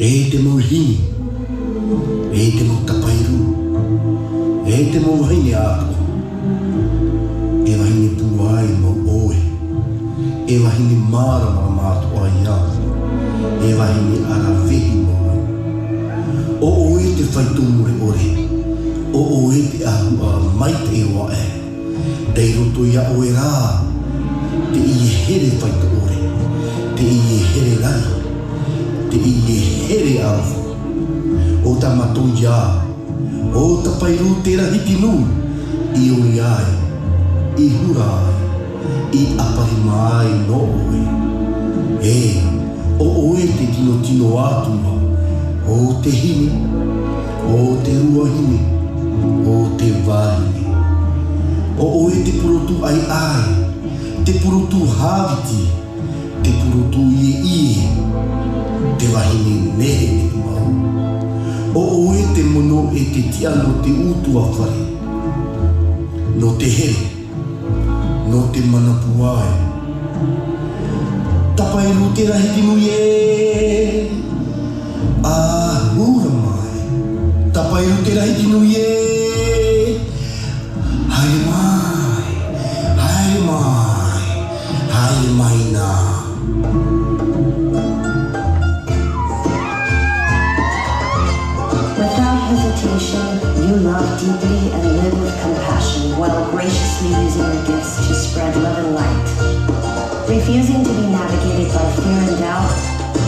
E te mauhini, e te mau tapairu, e te mau haine ako. E wahine puai mau oe, e wahine mara mara mātu a ia, e wahine arawehi mau. O oe te whaitomure ore, o oe te ahu a maite e wa e, dei roto ia oe rā, te ie here whaito ore, te ie here lani, te ie here arofu. O ta matou ia, o ta pairu te rahiti nui, i ori ai, i hura ai, i apari mai no oe. E, o oe te tino tino atunga, o te hini, o te rua hini, o te wahini. O oe te purotu ai ai, te purotu haviti, te purotu ie ie, te wahini nehe nehi mau. O oe te mono e te tiano te utu a whare, no te here, no te manapuai. Tapairu te rahiti nui e, hura mai. Tapairu te rahiti nui e, haere mai, haere mai, haere mai nā. Without hesitation, you love deeply and live with compassion while graciously using your gifts to spread love and light. Refusing to be navigated by fear and doubt,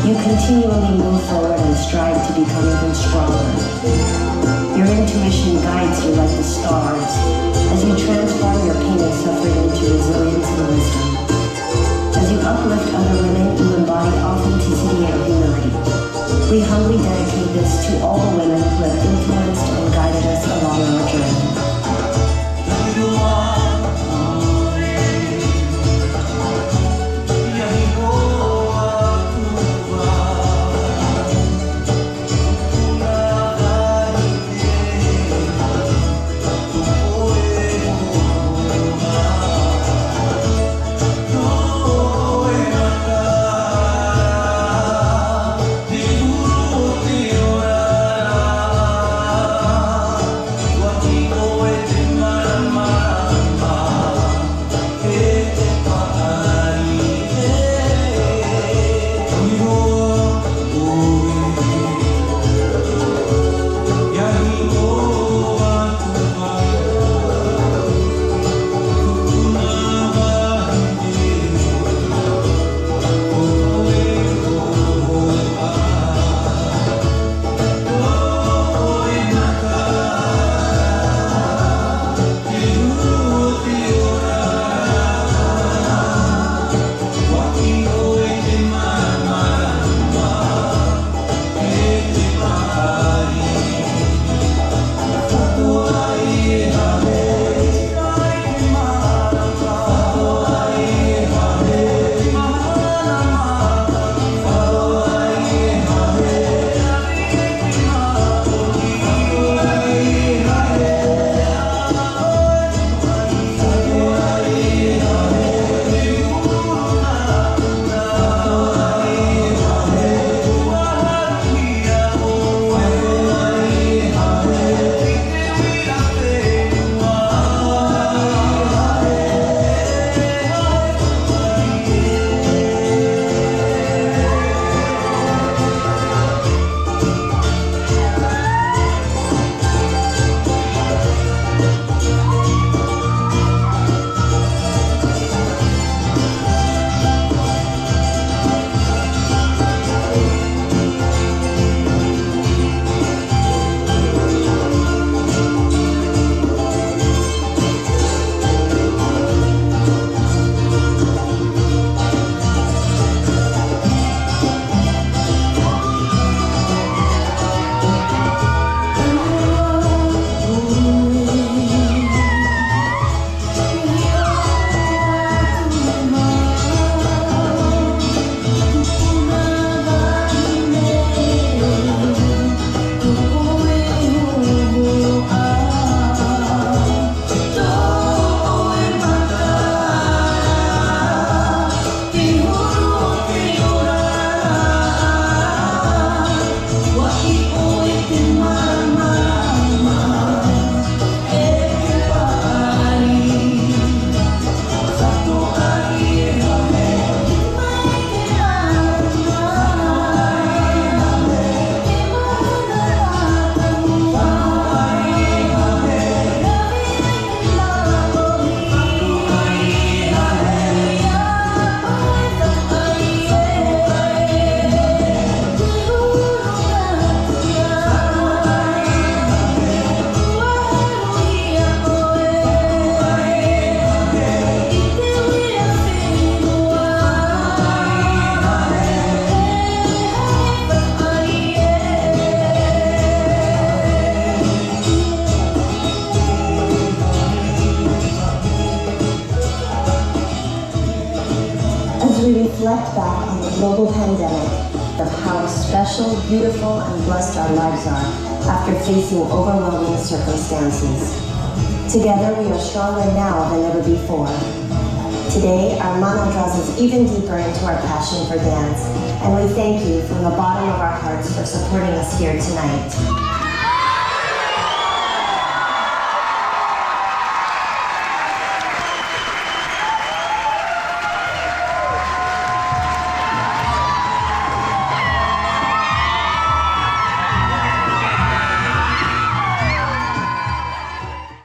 you continually move forward and strive to become even stronger. Your intuition guides you like the stars as you transform your pain and suffering into resilience and wisdom. As you uplift other women, you embody authenticity and humility. We humbly dedicate this to all the women who have influenced and guided us along our journey. People global pandemic of how special, beautiful, and blessed our lives are after facing overwhelming circumstances. Together, we are stronger now than ever before. Today, our mana draws us even deeper into our passion for dance, and we thank you from the bottom of our hearts for supporting us here tonight.